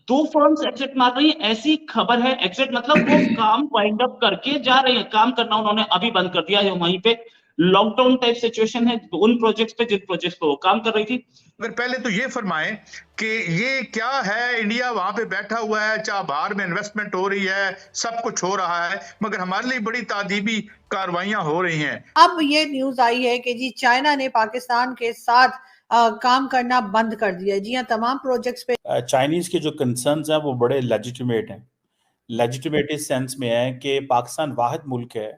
दो firms exit मार रही हैं, ऐसी खबर है। एग्जिट मतलब वो काम वाइंड अप करके जा रही है, काम करना उन्होंने अभी बंद कर दिया है। वहीं पे लॉकडाउन टाइप सिचुएशन है उन प्रोजेक्ट्स पे जिन प्रोजेक्ट्स पे वो काम कर रही थी। अगर पहले तो ये फरमाएं कि ये क्या है, इंडिया वहां पे बैठा हुआ है, चाहे बाहर में इन्वेस्टमेंट हो रही है, सब कुछ हो रहा है, मगर हमारे लिए बड़ी तादीबी कार्रवाइयां हो रही हैं। अब ये न्यूज आई है कि जी चाइना ने पाकिस्तान के साथ काम करना बंद कर दिया। जी हाँ, तमाम प्रोजेक्ट्स पे चाइनीज के जो कंसर्न्स हैं वो बड़े लेजिटिमेट हैं। लेजिटिमेट इस सेंस में है कि पाकिस्तान वाहिद मुल्क है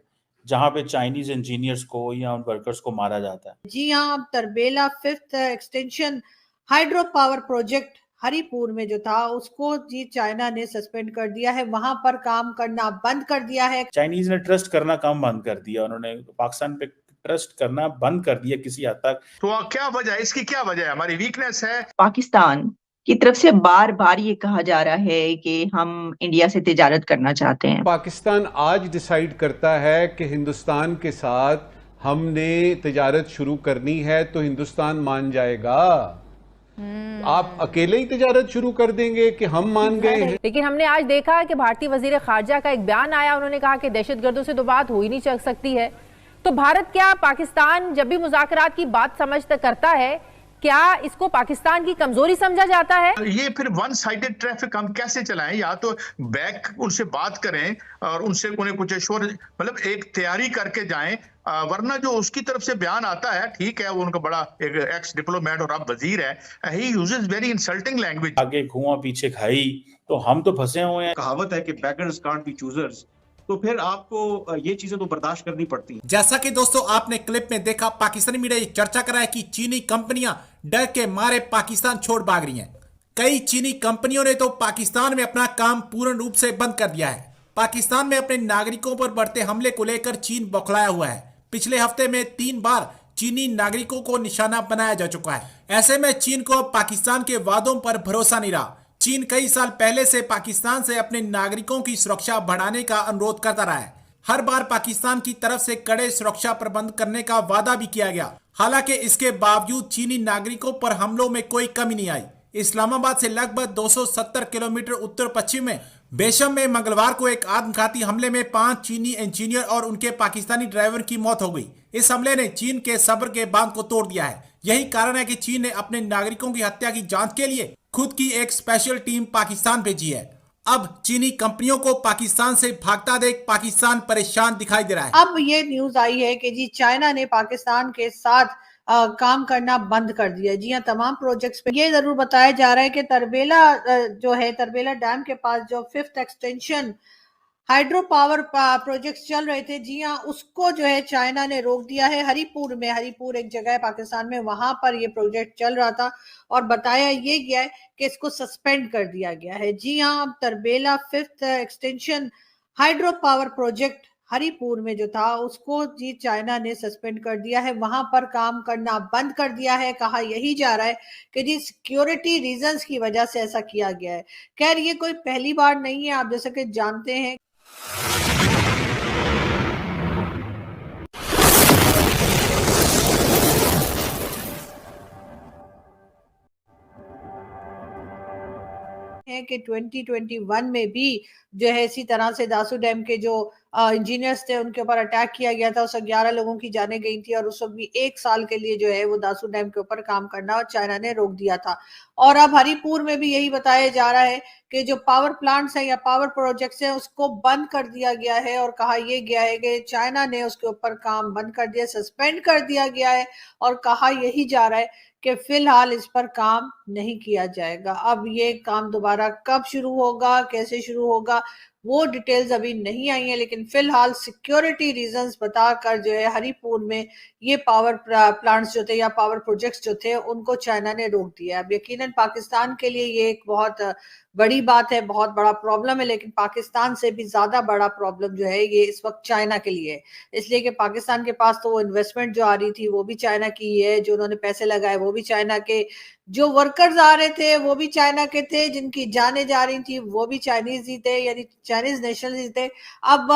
जहां पे चाइनीज इंजीनियर्स को या उन वर्कर्स को मारा जाता है। जी हाँ, अब Tarbela 5th extension hydro power project Haripur में जो था उसको जी चाइना ने सस्पेंड कर दिया है, वहां पर काम करना बंद कर दिया है। चाइनीज ने ट्रस्ट करना काम बंद कर दिया, उन्होंने पाकिस्तान पे ट्रस्ट करना बंद कर दिया किसी हद तक। तो क्या वजह है इसकी? क्या वजह है? हमारी वीकनेस है? पाकिस्तान की तरफ से बार बार ये कहा जा रहा है कि हम इंडिया से तिजारत करना चाहते हैं। पाकिस्तान आज डिसाइड करता है कि हिंदुस्तान के साथ हमने तिजारत शुरू करनी है तो हिंदुस्तान मान जाएगा। आप अकेले ही तिजारत शुरू कर देंगे कि हम मान गए हैं? लेकिन हमने आज देखा कि भारतीय वजीर खारजा का एक बयान आया, उन्होंने कहा कि दहशतगर्दों से तो बात हो ही नहीं चल सकती है। तो भारत क्या पाकिस्तान जब भी मुज़ाकरात की बात समझ तक करता है, क्या इसको पाकिस्तान की कमजोरी समझा जाता है? ये फिर वन साइडेड ट्रैफिक हम कैसे चलाएं? या तो बैक उनसे बात करें और उनसे उन्हें कुछ एश्योर, मतलब एक तैयारी करके जाएं, वरना जो उसकी तरफ से बयान आता है, ठीक है वो उनका बड़ा एक एक्स डिप्लोमेट और अब वजीर है, he uses very insulting language. आगे कुआं पीछे खाई, तो हम तो फंसे हुए हैं। कहावत है कि बेगर्स कांट बी चूजर्स, तो फिर आपको ये चीजें तो बर्दाश्त करनी पड़ती हैं। जैसा कि दोस्तों आपने क्लिप में देखा, पाकिस्तानी मीडिया ये चर्चा कर रहा है कि चीनी कंपनियां डर के मारे पाकिस्तान छोड़ भाग रही हैं। कई चीनी कंपनियों ने तो पाकिस्तान में अपना काम पूर्ण रूप से बंद कर दिया है। पाकिस्तान में अपने नागरिकों पर बढ़ते हमले को लेकर चीन बौखलाया हुआ है। पिछले हफ्ते में 3 बार चीनी नागरिकों को निशाना बनाया जा चुका है। ऐसे में चीन को पाकिस्तान के वादों पर भरोसा नहीं रहा। चीन कई साल पहले से पाकिस्तान से अपने नागरिकों की सुरक्षा बढ़ाने का अनुरोध करता रहा है। हर बार पाकिस्तान की तरफ से कड़े सुरक्षा प्रबंध करने का वादा भी किया गया। हालांकि इसके बावजूद चीनी नागरिकों पर हमलों में कोई कमी नहीं आई। इस्लामाबाद से लगभग 270 किलोमीटर उत्तर पश्चिम में बेशम में मंगलवार को एक आत्मघाती हमले में 5 चीनी इंजीनियर और उनके पाकिस्तानी ड्राइवर की मौत हो गई। इस हमले ने चीन के सब्र के बांध को तोड़ दिया है। यही कारण है कि चीन ने अपने नागरिकों की हत्या की जांच के लिए खुद की एक स्पेशल टीम पाकिस्तान भेजी है। अब चीनी कंपनियों को पाकिस्तान से भागता देख पाकिस्तान परेशान दिखाई दे रहा है। अब ये न्यूज आई है कि जी चाइना ने पाकिस्तान के साथ काम करना बंद कर दिया। जी हाँ, तमाम प्रोजेक्ट्स पे ये जरूर बताया जा रहा है कि तरबेला जो है, तरबेला डैम के पास जो 5th extension hydro power projects चल रहे थे, जी हाँ, उसको जो है चाइना ने रोक दिया है। हरिपुर में, हरिपुर एक जगह है पाकिस्तान में, वहां पर ये प्रोजेक्ट चल रहा था और बताया ये गया है कि इसको सस्पेंड कर दिया गया है। जी हाँ, अब Tarbela 5th extension hydro power project Haripur में जो था उसको जी चाइना ने सस्पेंड कर दिया है, वहां पर काम करना बंद कर दिया है। कहा यही जा रहा है कि जी सिक्योरिटी रीजंस की वजह से ऐसा किया गया है। खैर ये कोई पहली बार नहीं है, आप जैसे कि जानते हैं। है कि 2021 में भी जो है इसी तरह से दासू डैम के जो इंजीनियर्स थे उनके ऊपर अटैक किया गया था। उस 11 लोगों की जाने गई थी और उस वक्त भी 1 साल के लिए जो है वो दासू डैम के ऊपर काम करना और चाइना ने रोक दिया था। और अब हरिपुर में भी यही बताया जा रहा है कि जो पावर प्लांट्स है या पावर प्रोजेक्ट्स है उसको बंद कर दिया गया है और कहा यह गया है कि चाइना ने उसके ऊपर काम बंद कर दिया, सस्पेंड कर दिया गया है और कहा यही जा रहा है कि फिलहाल इस पर काम नहीं किया जाएगा। अब ये काम दोबारा कब शुरू होगा, कैसे शुरू होगा, वो डिटेल्स अभी नहीं आई है, लेकिन फिलहाल सिक्योरिटी रीजंस बताकर जो है हरिपुर में ये पावर प्लांट्स जो थे या पावर प्रोजेक्ट्स जो थे उनको चाइना ने रोक दिया। अब यकीनन पाकिस्तान के लिए ये एक बहुत बड़ी बात है, बहुत बड़ा प्रॉब्लम है, लेकिन पाकिस्तान से भी ज्यादा बड़ा प्रॉब्लम जो है ये इस वक्त चाइना के लिए है। इसलिए कि पाकिस्तान के पास तो वो इन्वेस्टमेंट जो आ रही थी वो भी चाइना की है, जो उन्होंने पैसे लगाए वो भी चाइना के, जो वर्कर्स आ रहे थे वो भी चाइना के थे, जिनकी जानें जा रही थी वो भी चाइनीज ही थे, यानी चाइनीज नेशनल ही थे। अब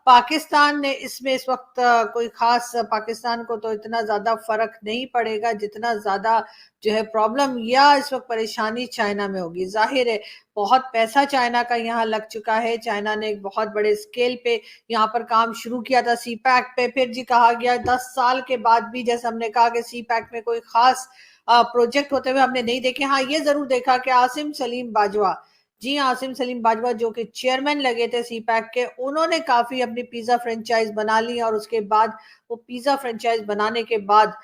पाकिस्तान ने इसमें इस वक्त कोई खास, पाकिस्तान को तो इतना ज्यादा फर्क नहीं पड़ेगा जितना ज्यादा जो है प्रॉब्लम या इस वक्त परेशानी चाइना में होगी। जाहिर है बहुत पैसा चाइना का यहाँ लग चुका है। चाइना ने एक बहुत बड़े स्केल पे यहाँ पर काम शुरू किया था सी पैक पे, फिर जी कहा गया 10 साल के बाद भी, जैसे हमने कहा कि सी पैक में कोई खास प्रोजेक्ट होते हुए हमने नहीं देखे। हाँ, ये जरूर देखा कि आसिम सलीम बाजवा, जी हाँ, आसिम सलीम बाजवा जो कि चेयरमैन लगे थे सी पैक के, उन्होंने काफी अपनी पिज्जा फ्रेंचाइज बना ली। और उसके बाद वो पिज्जा फ्रेंचाइज बनाने के बाद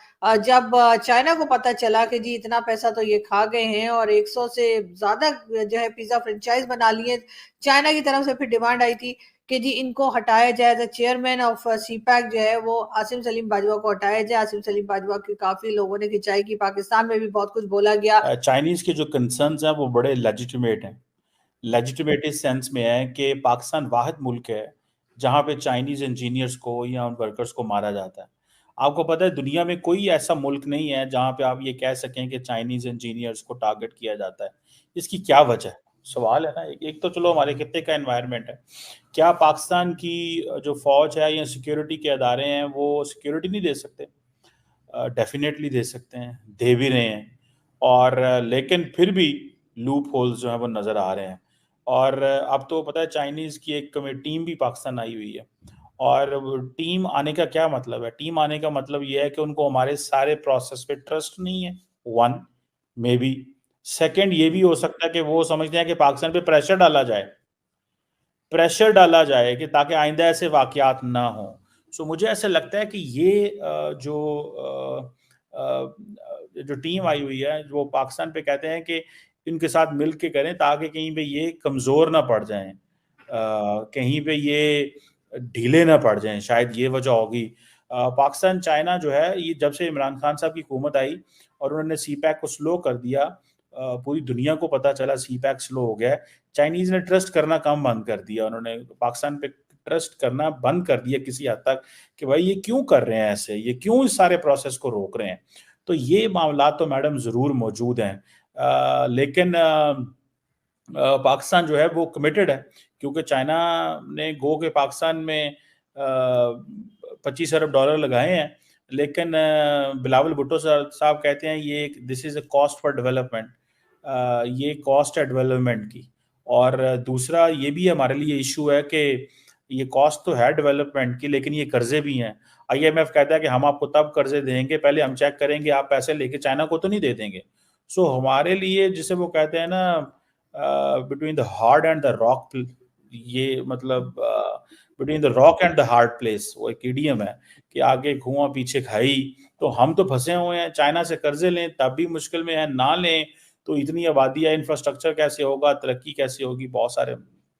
जब चाइना को पता चला कि जी इतना पैसा तो ये खा गए हैं और 100 से ज्यादा जो है पिज्जा फ्रेंचाइज बना लिए, चाइना की तरफ से फिर डिमांड आई थी कि जी इनको हटाया जाए, द चेयरमैन ऑफ सीपैक जो है वो आसिम सलीम बाजवा को हटाया जाए। आसिम सलीम बाजवा की काफी लोगों ने खिंचाई की, पाकिस्तान में भी बहुत कुछ बोला गया। चाइनीज के जो कंसर्न्स हैं वो बड़े लेजिटिमेट हैं। लेजिटिमेट इस सेंस में है कि पाकिस्तान वाहिद मुल्क है जहां पे चाइनीज इंजीनियर्स को या उन वर्कर्स को मारा जाता है। आपको पता है दुनिया में कोई ऐसा मुल्क नहीं है जहां पे आप ये कह सकें कि चाइनीज इंजीनियर्स को टारगेट किया जाता है। इसकी क्या वजह है? सवाल है ना। एक तो चलो हमारे खित्ते का एनवायरनमेंट है, क्या पाकिस्तान की जो फौज है या सिक्योरिटी के अदारे हैं वो सिक्योरिटी नहीं दे सकते? डेफिनेटली दे सकते हैं, दे भी रहे हैं। और लेकिन फिर भी लूप होल्स जो है वो नज़र आ रहे हैं। और अब तो पता है चाइनीज़ की एक टीम भी पाकिस्तान आई हुई है। और टीम आने का क्या मतलब है? टीम आने का मतलब ये है कि उनको हमारे सारे प्रोसेस पे ट्रस्ट नहीं है, वन मे बी। सेकेंड ये भी हो सकता है कि वो समझते हैं कि पाकिस्तान पे प्रेशर डाला जाए कि ताकि आइंदा ऐसे वाकयात ना हो। सो मुझे ऐसा लगता है कि ये जो टीम आई हुई है वो पाकिस्तान पे कहते हैं कि इनके साथ मिल के करें ताकि कहीं पे ये कमज़ोर ना पड़ जाएं, कहीं पे ये ढीले ना पड़ जाएं, शायद ये वजह होगी। पाकिस्तान चाइना जो है ये जब से इमरान खान साहब की हुकूमत आई और उन्होंने सी पैक को स्लो कर दिया, पूरी दुनिया को पता चला सी पैक स्लो हो गया, चाइनीज़ ने ट्रस्ट करना काम बंद कर दिया। उन्होंने पाकिस्तान पे ट्रस्ट करना बंद कर दिया किसी हद तक कि भाई ये क्यों कर रहे हैं ऐसे, ये क्यों इस सारे प्रोसेस को रोक रहे हैं। तो ये मामला तो मैडम ज़रूर मौजूद हैं, लेकिन पाकिस्तान जो है वो कमिटेड है क्योंकि चाइना ने गो के पाकिस्तान में 25 अरब डॉलर लगाए हैं। लेकिन बिलावल भुट्टो साहब कहते हैं ये this is a cost for development, ये कॉस्ट है डेवलपमेंट की। और दूसरा ये भी हमारे लिए इशू है कि ये कॉस्ट तो है डेवलपमेंट की लेकिन ये कर्जे भी हैं। IMF कहता है कि हम आपको तब कर्जे देंगे, पहले हम चेक करेंगे आप पैसे लेके चाइना को तो नहीं दे देंगे। सो हमारे लिए जिसे वो कहते हैं ना between the hard and the rock, ये मतलब between the rock and the hard place, वो एक इडियम है कि आगे कुआं पीछे खाई। तो हम तो फंसे हुए हैं, चाइना से कर्जे लें तब भी मुश्किल में है, ना लें तो इतनी आबादी है, इंफ्रास्ट्रक्चर कैसे होगा, तरक्की कैसे होगी, बहुत सारे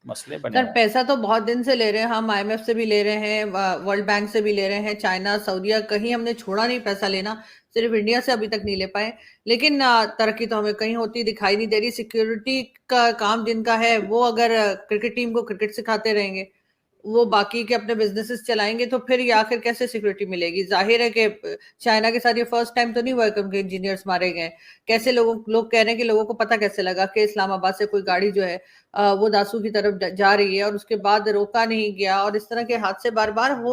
मसले बने सर पैसा तो बहुत दिन से ले रहे हैं हम, IMF से भी ले रहे हैं, वर्ल्ड बैंक से भी ले रहे हैं, चाइना सऊदीया, कहीं हमने छोड़ा नहीं पैसा लेना, सिर्फ इंडिया से अभी तक नहीं ले पाए। लेकिन तरक्की तो हमें कहीं होती दिखाई नहीं दे रही। सिक्योरिटी का काम जिनका है वो अगर क्रिकेट टीम को क्रिकेट सिखाते रहेंगे, वो बाकी के अपने बिजनेसेस चलाएंगे तो फिर ये आखिर कैसे सिक्योरिटी मिलेगी? जाहिर है कि चाइना के साथ ये फर्स्ट टाइम तो नहीं हुआ कि उनके इंजीनियर्स मारे गए। कैसे लोग कह रहे हैं कि लोगों को पता कैसे लगा कि इस्लामाबाद से कोई गाड़ी जो है वो दासू की तरफ जा रही है और उसके बाद रोका नहीं गया, और इस तरह के हादसे बार बार हो